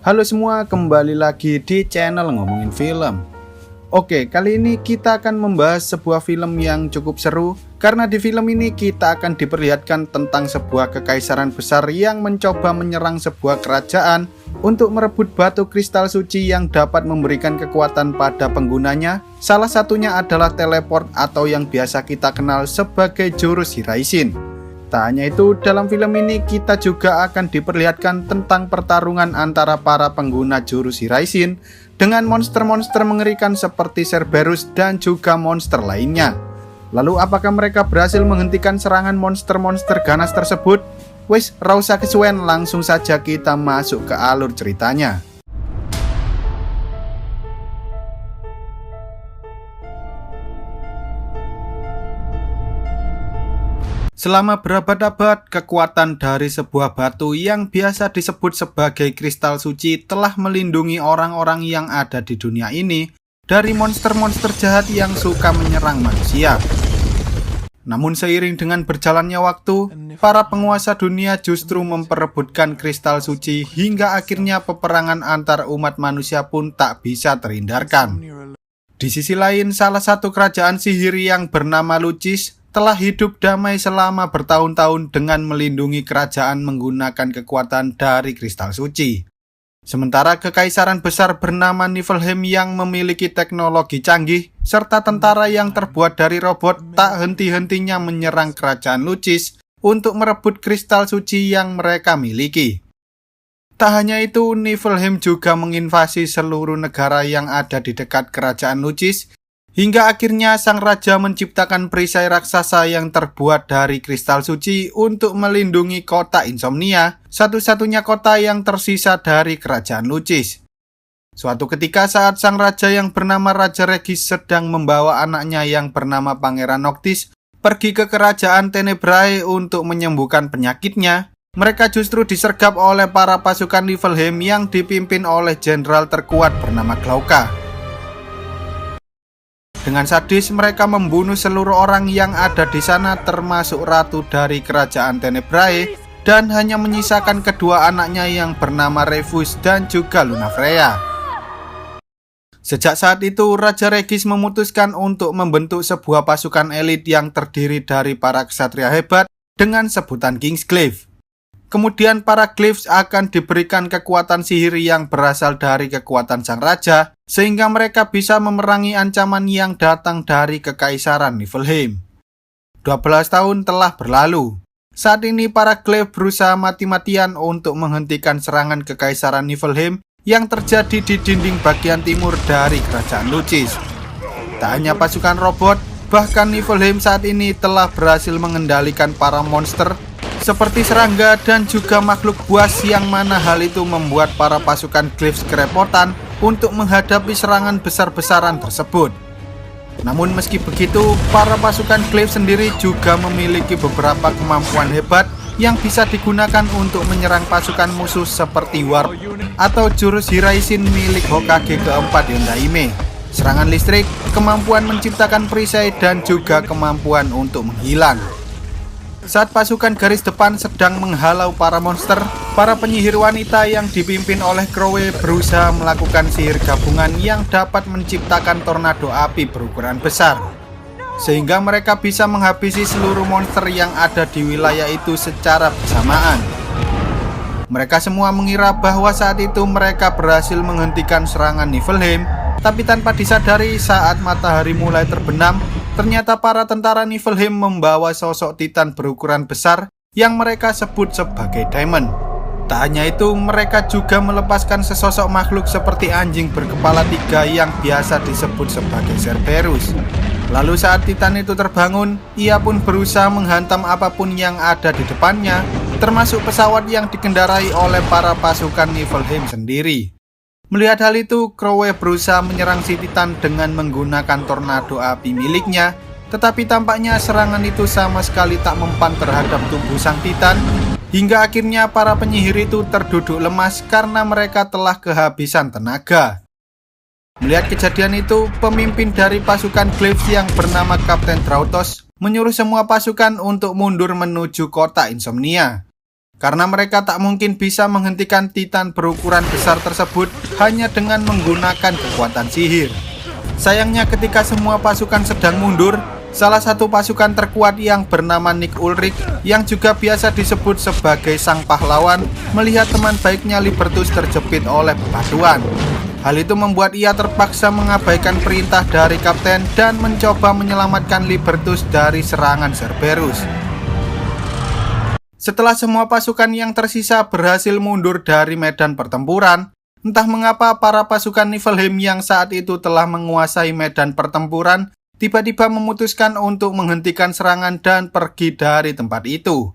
Halo semua, kembali lagi di channel Ngomongin Film. Oke, kali ini kita akan membahas sebuah film yang cukup seru, karena di film ini kita akan diperlihatkan tentang sebuah kekaisaran besar yang mencoba menyerang sebuah kerajaan untuk merebut batu kristal suci yang dapat memberikan kekuatan pada penggunanya. Salah satunya adalah teleport atau yang biasa kita kenal sebagai jurus Hiraishin. Tak hanya itu, dalam film ini kita juga akan diperlihatkan tentang pertarungan antara para pengguna jurus Hiraishin dengan monster-monster mengerikan seperti Cerberus dan juga monster lainnya. Lalu apakah mereka berhasil menghentikan serangan monster-monster ganas tersebut? Wes, ra usah kesuwen, langsung saja kita masuk ke alur ceritanya. Selama berabad-abad, kekuatan dari sebuah batu yang biasa disebut sebagai kristal suci telah melindungi orang-orang yang ada di dunia ini dari monster-monster jahat yang suka menyerang manusia. Namun seiring dengan berjalannya waktu, para penguasa dunia justru memperebutkan kristal suci hingga akhirnya peperangan antar umat manusia pun tak bisa terhindarkan. Di sisi lain, salah satu kerajaan sihir yang bernama Lucis telah hidup damai selama bertahun-tahun dengan melindungi kerajaan menggunakan kekuatan dari kristal suci. Sementara kekaisaran besar bernama Niflheim yang memiliki teknologi canggih serta tentara yang terbuat dari robot tak henti-hentinya menyerang kerajaan Lucis untuk merebut kristal suci yang mereka miliki. Tak hanya itu, Niflheim juga menginvasi seluruh negara yang ada di dekat kerajaan Lucis, hingga akhirnya sang raja menciptakan perisai raksasa yang terbuat dari kristal suci untuk melindungi kota Insomnia, satu-satunya kota yang tersisa dari kerajaan Lucis. Suatu ketika saat sang raja yang bernama Raja Regis sedang membawa anaknya yang bernama Pangeran Noctis pergi ke kerajaan Tenebrae untuk menyembuhkan penyakitnya, mereka justru disergap oleh para pasukan Niflheim yang dipimpin oleh jenderal terkuat bernama Glauca. Dengan sadis, mereka membunuh seluruh orang yang ada di sana termasuk ratu dari kerajaan Tenebrae dan hanya menyisakan kedua anaknya yang bernama Rufus dan juga Lunafreya. Sejak saat itu, Raja Regis memutuskan untuk membentuk sebuah pasukan elit yang terdiri dari para ksatria hebat dengan sebutan Kingsglaive. Kemudian para Glaives akan diberikan kekuatan sihir yang berasal dari kekuatan sang raja, sehingga mereka bisa memerangi ancaman yang datang dari kekaisaran Niflheim. 12 tahun telah berlalu. Saat ini para Glaive berusaha mati-matian untuk menghentikan serangan kekaisaran Niflheim yang terjadi di dinding bagian timur dari kerajaan Lucis. Tak hanya pasukan robot, bahkan Niflheim saat ini telah berhasil mengendalikan para monster seperti serangga dan juga makhluk buas, yang mana hal itu membuat para pasukan Glaives kerepotan untuk menghadapi serangan besar-besaran tersebut. Namun meski begitu, para pasukan Glaives sendiri juga memiliki beberapa kemampuan hebat yang bisa digunakan untuk menyerang pasukan musuh seperti Warp atau jurus Hiraishin milik Hokage keempat Yondaime, serangan listrik, kemampuan menciptakan perisai, dan juga kemampuan untuk menghilang. Saat pasukan garis depan sedang menghalau para monster, para penyihir wanita yang dipimpin oleh Crowe berusaha melakukan sihir gabungan yang dapat menciptakan tornado api berukuran besar, sehingga mereka bisa menghabisi seluruh monster yang ada di wilayah itu secara bersamaan. Mereka semua mengira bahwa saat itu mereka berhasil menghentikan serangan Niflheim, tapi tanpa disadari saat matahari mulai terbenam, ternyata para tentara Niflheim membawa sosok titan berukuran besar yang mereka sebut sebagai Daemon. Tak hanya itu, mereka juga melepaskan sesosok makhluk seperti anjing berkepala 3 yang biasa disebut sebagai Cerberus. Lalu saat titan itu terbangun, ia pun berusaha menghantam apapun yang ada di depannya, termasuk pesawat yang dikendarai oleh para pasukan Niflheim sendiri. Melihat hal itu, Crowe berusaha menyerang si Titan dengan menggunakan tornado api miliknya, tetapi tampaknya serangan itu sama sekali tak mempan terhadap tubuh sang Titan, hingga akhirnya para penyihir itu terduduk lemas karena mereka telah kehabisan tenaga. Melihat kejadian itu, pemimpin dari pasukan Glaives yang bernama Kapten Drautos menyuruh semua pasukan untuk mundur menuju kota Insomnia. karena mereka tak mungkin bisa menghentikan Titan berukuran besar tersebut hanya dengan menggunakan kekuatan sihir. Sayangnya ketika semua pasukan sedang mundur, salah satu pasukan terkuat yang bernama Nick Ulrich, yang juga biasa disebut sebagai sang pahlawan, melihat teman baiknya Libertus terjepit oleh bebatuan. Hal itu membuat ia terpaksa mengabaikan perintah dari kapten dan mencoba menyelamatkan Libertus dari serangan Cerberus. Setelah semua pasukan yang tersisa berhasil mundur dari medan pertempuran, entah mengapa para pasukan Niflheim yang saat itu telah menguasai medan pertempuran tiba-tiba memutuskan untuk menghentikan serangan dan pergi dari tempat itu.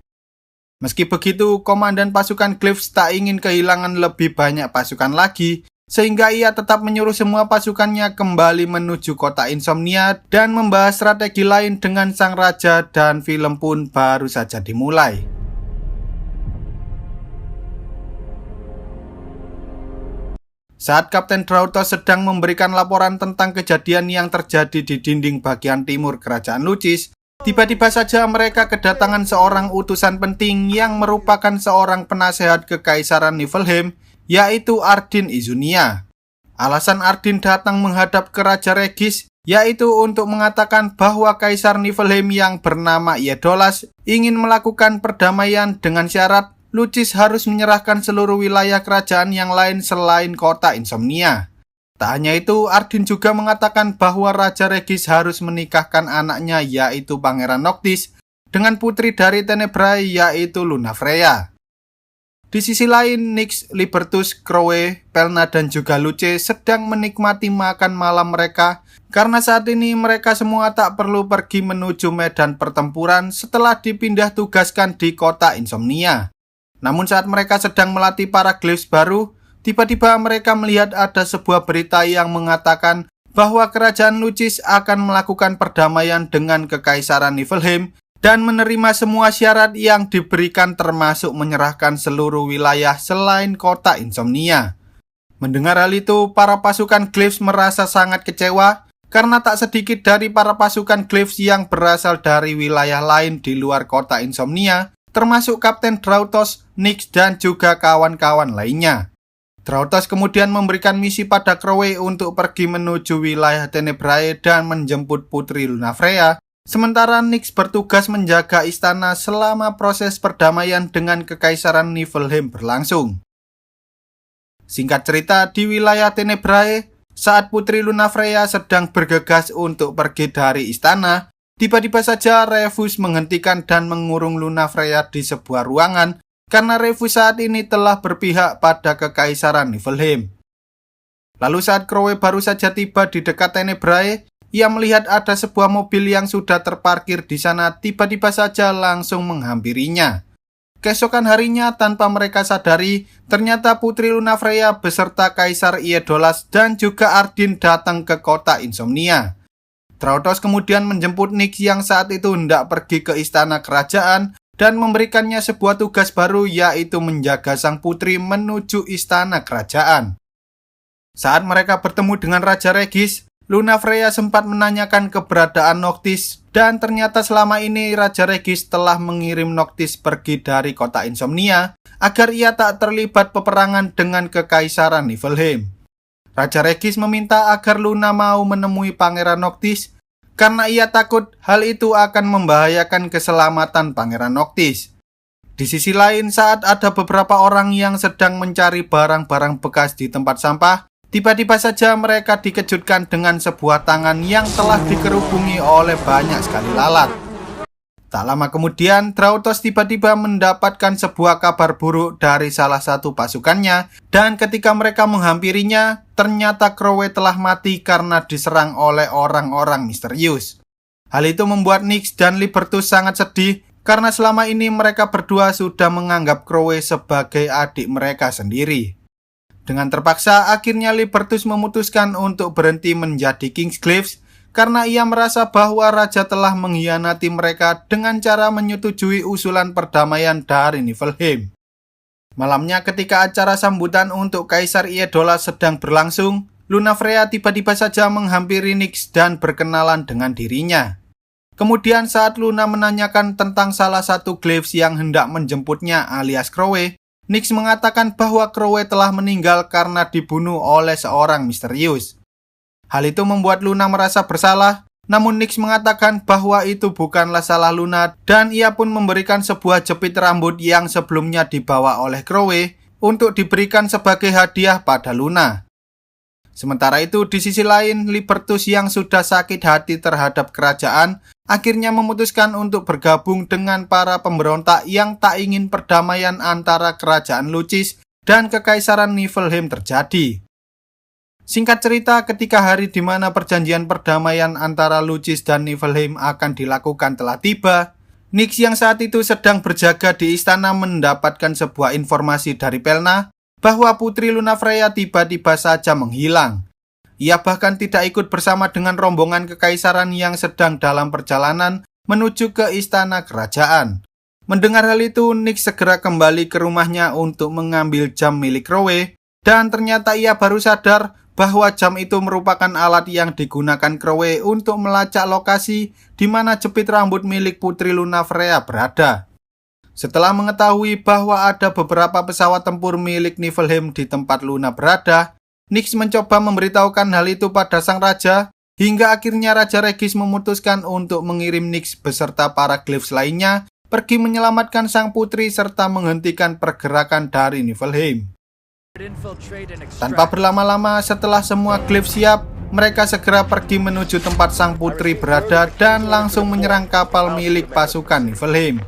Meski begitu, komandan pasukan Glyphs tak ingin kehilangan lebih banyak pasukan lagi, sehingga ia tetap menyuruh semua pasukannya kembali menuju kota Insomnia dan membahas strategi lain dengan sang raja, dan film pun baru saja dimulai. Saat Kapten Drautos sedang memberikan laporan tentang kejadian yang terjadi di dinding bagian timur kerajaan Lucis, tiba-tiba saja mereka kedatangan seorang utusan penting yang merupakan seorang penasehat kekaisaran Niflheim, yaitu Ardyn Izunia. Alasan Ardyn datang menghadap ke Raja Regis yaitu untuk mengatakan bahwa Kaisar Niflheim yang bernama Iedolas ingin melakukan perdamaian dengan syarat Lucis harus menyerahkan seluruh wilayah kerajaan yang lain selain kota Insomnia. Tak hanya itu, Ardyn juga mengatakan bahwa Raja Regis harus menikahkan anaknya yaitu Pangeran Noctis dengan putri dari Tenebrae yaitu Lunafreya. Di sisi lain, Nyx, Libertus, Crowe, Pelna, dan juga Luce sedang menikmati makan malam mereka karena saat ini mereka semua tak perlu pergi menuju medan pertempuran setelah dipindah tugaskan di kota Insomnia. Namun saat mereka sedang melatih para Glyphs baru, tiba-tiba mereka melihat ada sebuah berita yang mengatakan bahwa kerajaan Lucis akan melakukan perdamaian dengan kekaisaran Niflheim dan menerima semua syarat yang diberikan termasuk menyerahkan seluruh wilayah selain kota Insomnia. Mendengar hal itu, para pasukan Glyphs merasa sangat kecewa karena tak sedikit dari para pasukan Glyphs yang berasal dari wilayah lain di luar kota Insomnia, termasuk Kapten Drautos, Nyx, dan juga kawan-kawan lainnya. Drautos kemudian memberikan misi pada Crowe untuk pergi menuju wilayah Tenebrae dan menjemput putri Lunafreya, sementara Nyx bertugas menjaga istana selama proses perdamaian dengan kekaisaran Niflheim berlangsung. Singkat cerita, di wilayah Tenebrae, saat putri Lunafreya sedang bergegas untuk pergi dari istana, tiba-tiba saja Revus menghentikan dan mengurung Lunafreya di sebuah ruangan karena Revus saat ini telah berpihak pada kekaisaran Niflheim. Lalu saat Crowe baru saja tiba di dekat Tenebrae, ia melihat ada sebuah mobil yang sudah terparkir di sana, tiba-tiba saja langsung menghampirinya. Keesokan harinya, tanpa mereka sadari, ternyata putri Lunafreya beserta Kaisar Iedolas dan juga Ardyn datang ke kota Insomnia. Drautos kemudian menjemput Nyx yang saat itu hendak pergi ke istana kerajaan dan memberikannya sebuah tugas baru, yaitu menjaga sang putri menuju istana kerajaan. Saat mereka bertemu dengan Raja Regis, Lunafreya sempat menanyakan keberadaan Noctis, dan ternyata selama ini Raja Regis telah mengirim Noctis pergi dari kota Insomnia agar ia tak terlibat peperangan dengan kekaisaran Niflheim. Raja Regis meminta agar Luna mau menemui Pangeran Noctis karena ia takut hal itu akan membahayakan keselamatan Pangeran Noctis. Di sisi lain, saat ada beberapa orang yang sedang mencari barang-barang bekas di tempat sampah, tiba-tiba saja mereka dikejutkan dengan sebuah tangan yang telah dikerubungi oleh banyak sekali lalat. Tak lama kemudian, Drautos tiba-tiba mendapatkan sebuah kabar buruk dari salah satu pasukannya, dan ketika mereka menghampirinya, ternyata Crowe telah mati karena diserang oleh orang-orang misterius. Hal itu membuat Nyx dan Libertus sangat sedih, karena selama ini mereka berdua sudah menganggap Crowe sebagai adik mereka sendiri. Dengan terpaksa, akhirnya Libertus memutuskan untuk berhenti menjadi Kingsglyphs karena ia merasa bahwa raja telah mengkhianati mereka dengan cara menyetujui usulan perdamaian dari Niflheim. Malamnya ketika acara sambutan untuk Kaisar Iedolas sedang berlangsung, Lunafreya tiba-tiba saja menghampiri Nyx dan berkenalan dengan dirinya. Kemudian saat Luna menanyakan tentang salah satu Glyphs yang hendak menjemputnya alias Crowe, Nyx mengatakan bahwa Crowe telah meninggal karena dibunuh oleh seorang misterius. Hal itu membuat Luna merasa bersalah, namun Nyx mengatakan bahwa itu bukanlah salah Luna dan ia pun memberikan sebuah jepit rambut yang sebelumnya dibawa oleh Crowe untuk diberikan sebagai hadiah pada Luna. Sementara itu, di sisi lain, Libertus yang sudah sakit hati terhadap kerajaan akhirnya memutuskan untuk bergabung dengan para pemberontak yang tak ingin perdamaian antara kerajaan Lucis dan kekaisaran Niflheim terjadi. Singkat cerita, ketika hari di mana perjanjian perdamaian antara Lucis dan Niflheim akan dilakukan telah tiba, Nyx yang saat itu sedang berjaga di istana mendapatkan sebuah informasi dari Pelna bahwa Putri Lunafreya tiba-tiba saja menghilang. Ia bahkan tidak ikut bersama dengan rombongan kekaisaran yang sedang dalam perjalanan menuju ke istana kerajaan. Mendengar hal itu, Nyx segera kembali ke rumahnya untuk mengambil jam milik Crowe, dan ternyata ia baru sadar bahwa jam itu merupakan alat yang digunakan Crowe untuk melacak lokasi di mana jepit rambut milik Putri Lunafreya berada. Setelah mengetahui bahwa ada beberapa pesawat tempur milik Niflheim di tempat Luna berada, Nyx mencoba memberitahukan hal itu pada sang raja, hingga akhirnya Raja Regis memutuskan untuk mengirim Nyx beserta para Glyphs lainnya pergi menyelamatkan sang putri serta menghentikan pergerakan dari Niflheim. Tanpa berlama-lama, setelah semua Glyphs siap, mereka segera pergi menuju tempat sang putri berada dan langsung menyerang kapal milik pasukan Niflheim.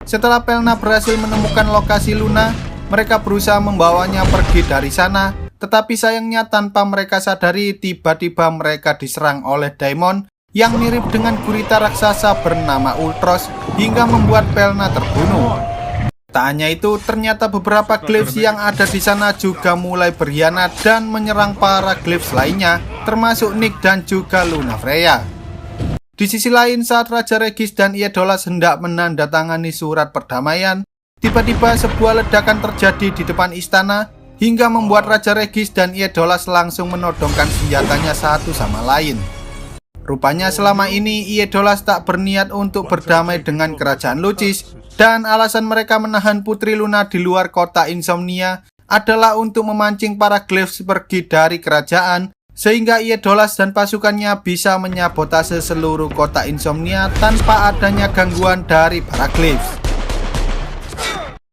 Setelah Pelna berhasil menemukan lokasi Luna, mereka berusaha membawanya pergi dari sana, tetapi sayangnya tanpa mereka sadari tiba-tiba mereka diserang oleh Daemon yang mirip dengan gurita raksasa bernama Ultros hingga membuat Pelna terbunuh. Tak hanya itu, ternyata beberapa Glyphs yang ada di sana juga mulai berkhianat dan menyerang para Glyphs lainnya, termasuk Nyx dan juga Lunafreya. Di sisi lain, saat Raja Regis dan Aedolas hendak menandatangani surat perdamaian, tiba-tiba sebuah ledakan terjadi di depan istana hingga membuat Raja Regis dan Aedolas langsung menodongkan senjatanya satu sama lain. Rupanya selama ini Aedolas tak berniat untuk berdamai dengan kerajaan Lucis, dan alasan mereka menahan Putri Luna di luar kota Insomnia adalah untuk memancing para Glyphs pergi dari kerajaan, sehingga Aedolas dan pasukannya bisa menyabotase seluruh kota Insomnia tanpa adanya gangguan dari para Glyphs.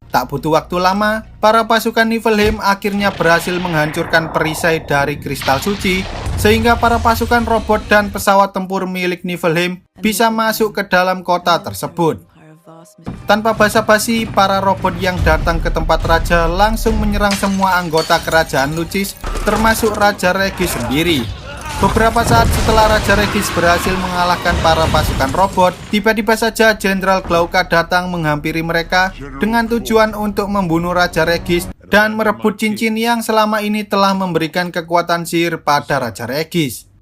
Tak butuh waktu lama, para pasukan Niflheim akhirnya berhasil menghancurkan perisai dari kristal suci, sehingga para pasukan robot dan pesawat tempur milik Niflheim bisa masuk ke dalam kota tersebut. Tanpa basa-basi, para robot yang datang ke tempat raja langsung menyerang semua anggota kerajaan Lucis, termasuk Raja Regis sendiri. Beberapa saat setelah Raja Regis berhasil mengalahkan para pasukan robot, tiba-tiba saja Jenderal Glauca datang menghampiri mereka dengan tujuan untuk membunuh Raja Regis dan merebut cincin yang selama ini telah memberikan kekuatan sihir pada Raja Regis.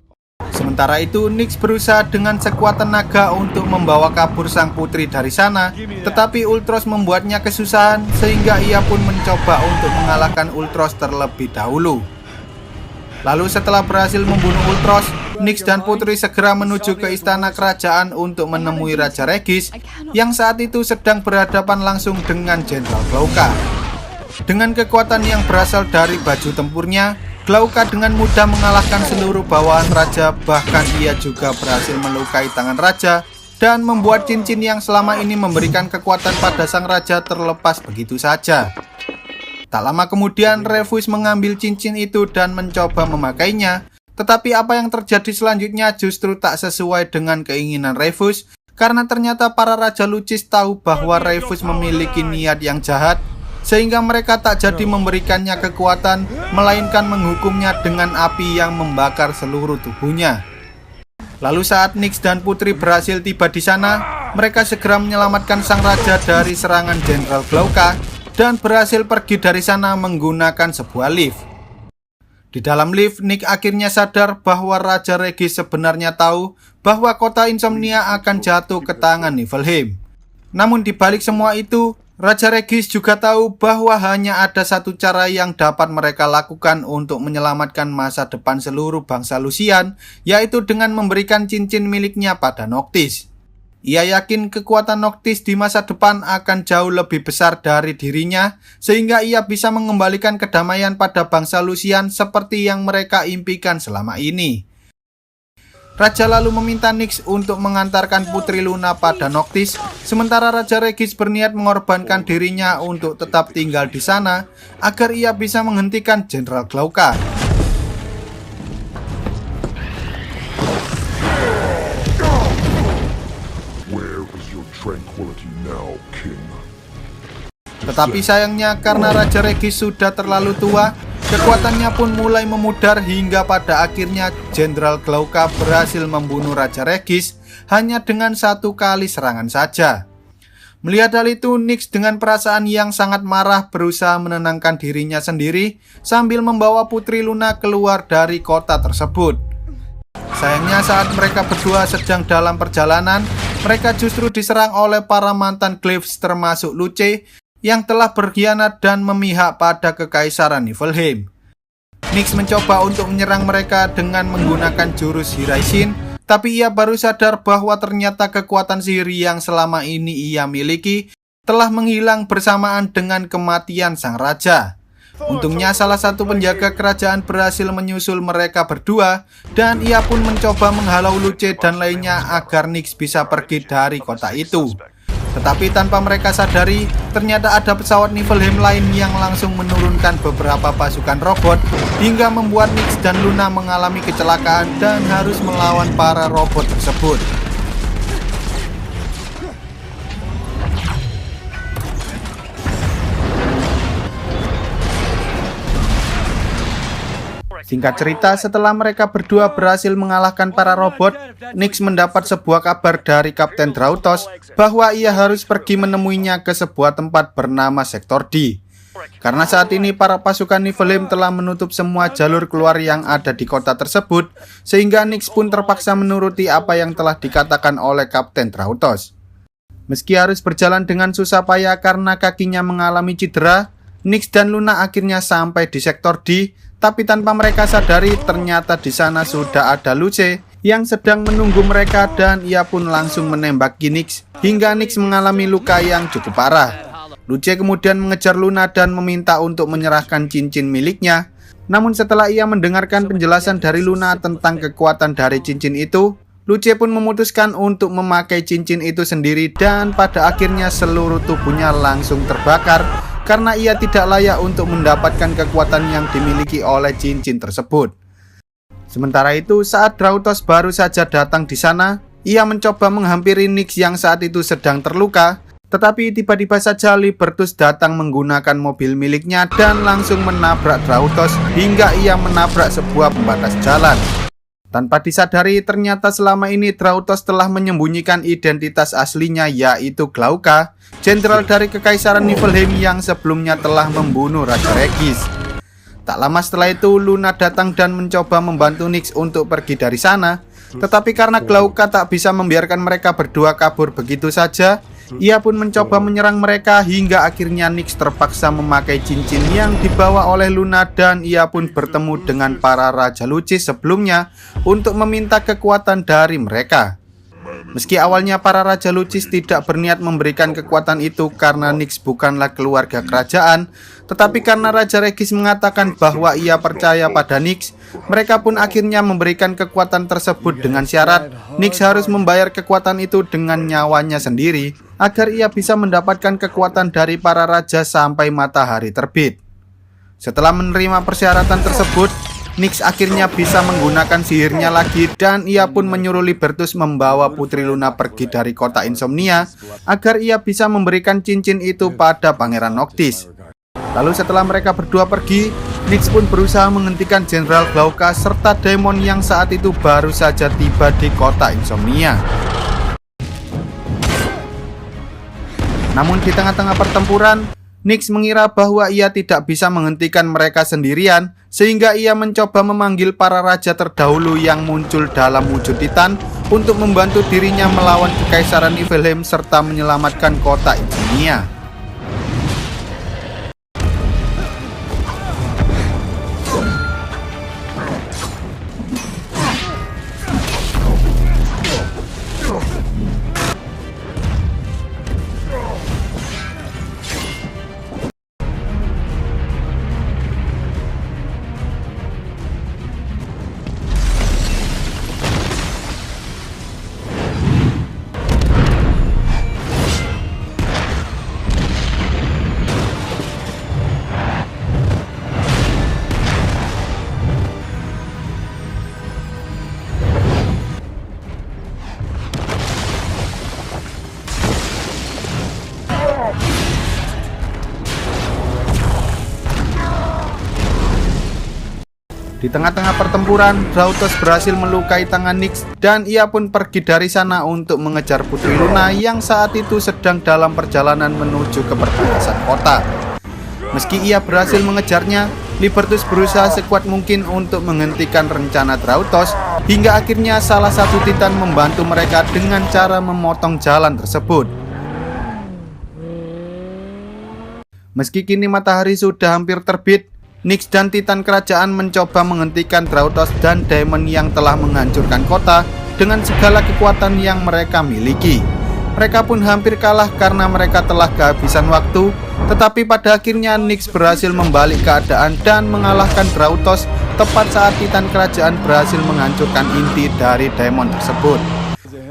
Sementara itu, Nyx berusaha dengan sekuat tenaga untuk membawa kabur sang putri dari sana, tetapi Ultros membuatnya kesusahan sehingga ia pun mencoba untuk mengalahkan Ultros terlebih dahulu. Lalu setelah berhasil membunuh Ultros, Nyx dan putri segera menuju ke istana kerajaan untuk menemui Raja Regis yang saat itu sedang berhadapan langsung dengan Jenderal Glauca. Dengan kekuatan yang berasal dari baju tempurnya, Glauca dengan mudah mengalahkan seluruh bawahan raja, bahkan ia juga berhasil melukai tangan raja dan membuat cincin yang selama ini memberikan kekuatan pada sang raja terlepas begitu saja. Tak lama kemudian, Rufus mengambil cincin itu dan mencoba memakainya, tetapi apa yang terjadi selanjutnya justru tak sesuai dengan keinginan Rufus, karena ternyata para Raja Lucis tahu bahwa Rufus memiliki niat yang jahat, sehingga mereka tak jadi memberikannya kekuatan, melainkan menghukumnya dengan api yang membakar seluruh tubuhnya. Lalu saat Nyx dan putri berhasil tiba di sana, mereka segera menyelamatkan sang raja dari serangan Jenderal Glauca dan berhasil pergi dari sana menggunakan sebuah lift. Di dalam lift, Nyx akhirnya sadar bahwa Raja Regis sebenarnya tahu bahwa kota Insomnia akan jatuh ke tangan Niflheim. Namun di balik semua itu, Raja Regis juga tahu bahwa hanya ada satu cara yang dapat mereka lakukan untuk menyelamatkan masa depan seluruh bangsa Lusian, yaitu dengan memberikan cincin miliknya pada Noctis. Ia yakin kekuatan Noctis di masa depan akan jauh lebih besar dari dirinya, sehingga ia bisa mengembalikan kedamaian pada bangsa Lusian seperti yang mereka impikan selama ini. Raja lalu meminta Nyx untuk mengantarkan Putri Luna pada Noctis, sementara Raja Regis berniat mengorbankan dirinya untuk tetap tinggal di sana agar ia bisa menghentikan Jenderal Glauka. Tetapi sayangnya karena Raja Regis sudah terlalu tua, kekuatannya pun mulai memudar hingga pada akhirnya Jenderal Glauka berhasil membunuh Raja Regis hanya dengan satu kali serangan saja. Melihat hal itu, Nyx dengan perasaan yang sangat marah berusaha menenangkan dirinya sendiri sambil membawa Putri Luna keluar dari kota tersebut. Sayangnya saat mereka berdua sedang dalam perjalanan, mereka justru diserang oleh para mantan Glyphs termasuk Luce yang telah berkhianat dan memihak pada Kekaisaran Niflheim. Nyx mencoba untuk menyerang mereka dengan menggunakan jurus Hiraishin, tapi ia baru sadar bahwa ternyata kekuatan sihir yang selama ini ia miliki telah menghilang bersamaan dengan kematian sang raja. Untungnya salah satu penjaga kerajaan berhasil menyusul mereka berdua, dan ia pun mencoba menghalau Luce dan lainnya agar Nyx bisa pergi dari kota itu. Tetapi tanpa mereka sadari, ternyata ada pesawat Niflheim lain yang langsung menurunkan beberapa pasukan robot hingga membuat Nyx dan Luna mengalami kecelakaan dan harus melawan para robot tersebut. Singkat cerita, setelah mereka berdua berhasil mengalahkan para robot, Nyx mendapat sebuah kabar dari Kapten Drautos bahwa ia harus pergi menemuinya ke sebuah tempat bernama Sektor D. Karena saat ini para pasukan Niflheim telah menutup semua jalur keluar yang ada di kota tersebut, sehingga Nyx pun terpaksa menuruti apa yang telah dikatakan oleh Kapten Drautos. Meski harus berjalan dengan susah payah karena kakinya mengalami cedera, Nyx dan Luna akhirnya sampai di Sektor D. Tapi tanpa mereka sadari, ternyata di sana sudah ada Luce yang sedang menunggu mereka dan ia pun langsung menembaki Nyx hingga Nyx mengalami luka yang cukup parah. Luce kemudian mengejar Luna dan meminta untuk menyerahkan cincin miliknya. Namun setelah ia mendengarkan penjelasan dari Luna tentang kekuatan dari cincin itu, Luce pun memutuskan untuk memakai cincin itu sendiri dan pada akhirnya seluruh tubuhnya langsung terbakar karena ia tidak layak untuk mendapatkan kekuatan yang dimiliki oleh cincin tersebut. Sementara itu, saat Drautos baru saja datang di sana, ia mencoba menghampiri Nyx yang saat itu sedang terluka, tetapi tiba-tiba saja Libertus datang menggunakan mobil miliknya dan langsung menabrak Drautos hingga ia menabrak sebuah pembatas jalan. Tanpa disadari, ternyata selama ini Drautos telah menyembunyikan identitas aslinya, yaitu Glauka, jenderal dari Kekaisaran Niflheim yang sebelumnya telah membunuh Raja Regis. Tak lama setelah itu, Luna datang dan mencoba membantu Nyx untuk pergi dari sana. Tetapi karena Glauka tak bisa membiarkan mereka berdua kabur begitu saja, ia pun mencoba menyerang mereka hingga akhirnya Nyx terpaksa memakai cincin yang dibawa oleh Luna dan ia pun bertemu dengan para Raja Lucis sebelumnya untuk meminta kekuatan dari mereka. Meski awalnya para Raja Lucis tidak berniat memberikan kekuatan itu karena Nyx bukanlah keluarga kerajaan, tetapi karena Raja Regis mengatakan bahwa ia percaya pada Nyx, mereka pun akhirnya memberikan kekuatan tersebut dengan syarat Nyx harus membayar kekuatan itu dengan nyawanya sendiri agar ia bisa mendapatkan kekuatan dari para raja sampai matahari terbit. Setelah menerima persyaratan tersebut, Nyx akhirnya bisa menggunakan sihirnya lagi dan ia pun menyuruh Libertus membawa Putri Luna pergi dari kota Insomnia agar ia bisa memberikan cincin itu pada Pangeran Noctis. Lalu setelah mereka berdua pergi, Nyx pun berusaha menghentikan Jenderal Glauka serta Daemon yang saat itu baru saja tiba di kota Insomnia. Namun di tengah-tengah pertempuran, Nyx mengira bahwa ia tidak bisa menghentikan mereka sendirian, sehingga ia mencoba memanggil para raja terdahulu yang muncul dalam wujud Titan untuk membantu dirinya melawan Kekaisaran Niflheim serta menyelamatkan kota Insomnia. Di tengah-tengah pertempuran, Rautos berhasil melukai tangan Nyx dan ia pun pergi dari sana untuk mengejar Putri Luna yang saat itu sedang dalam perjalanan menuju ke perbatasan kota. Meski ia berhasil mengejarnya, Libertus berusaha sekuat mungkin untuk menghentikan rencana Rautos, hingga akhirnya salah satu Titan membantu mereka dengan cara memotong jalan tersebut. Meski kini matahari sudah hampir terbit, Nyx dan Titan kerajaan mencoba menghentikan Rautos dan Daemon yang telah menghancurkan kota dengan segala kekuatan yang mereka miliki. Mereka pun hampir kalah karena mereka telah kehabisan waktu, tetapi pada akhirnya Nyx berhasil membalik keadaan dan mengalahkan Rautos tepat saat Titan kerajaan berhasil menghancurkan inti dari Daemon tersebut.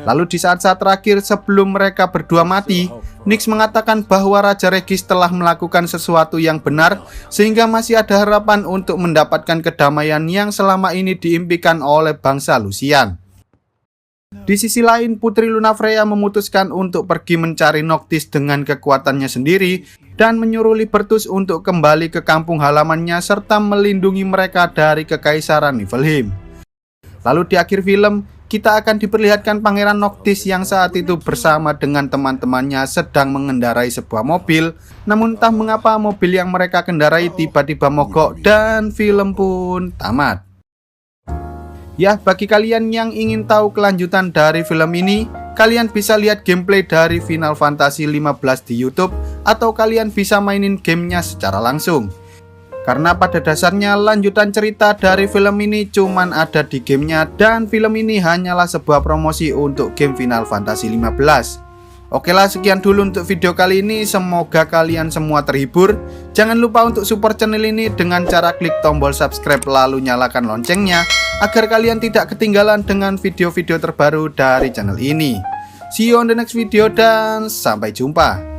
Lalu di saat-saat terakhir sebelum mereka berdua mati, Nyx mengatakan bahwa Raja Regis telah melakukan sesuatu yang benar, sehingga masih ada harapan untuk mendapatkan kedamaian yang selama ini diimpikan oleh bangsa Lusian. Di sisi lain, Putri Lunafreya memutuskan untuk pergi mencari Noctis dengan kekuatannya sendiri dan menyuruh Libertus untuk kembali ke kampung halamannya serta melindungi mereka dari kekaisaran Niflheim. Lalu di akhir film, kita akan diperlihatkan Pangeran Noctis yang saat itu bersama dengan teman-temannya sedang mengendarai sebuah mobil. Namun entah mengapa mobil yang mereka kendarai tiba-tiba mogok dan film pun tamat. Ya, bagi kalian yang ingin tahu kelanjutan dari film ini, kalian bisa lihat gameplay dari Final Fantasy 15 di YouTube, atau kalian bisa mainin gamenya secara langsung. Karena pada dasarnya lanjutan cerita dari film ini cuman ada di gamenya, dan film ini hanyalah sebuah promosi untuk game Final Fantasy 15. Oke lah, sekian dulu untuk video kali ini. Semoga kalian semua terhibur. Jangan lupa untuk support channel ini dengan cara klik tombol subscribe lalu nyalakan loncengnya, agar kalian tidak ketinggalan dengan video-video terbaru dari channel ini. See you on the next video dan sampai jumpa.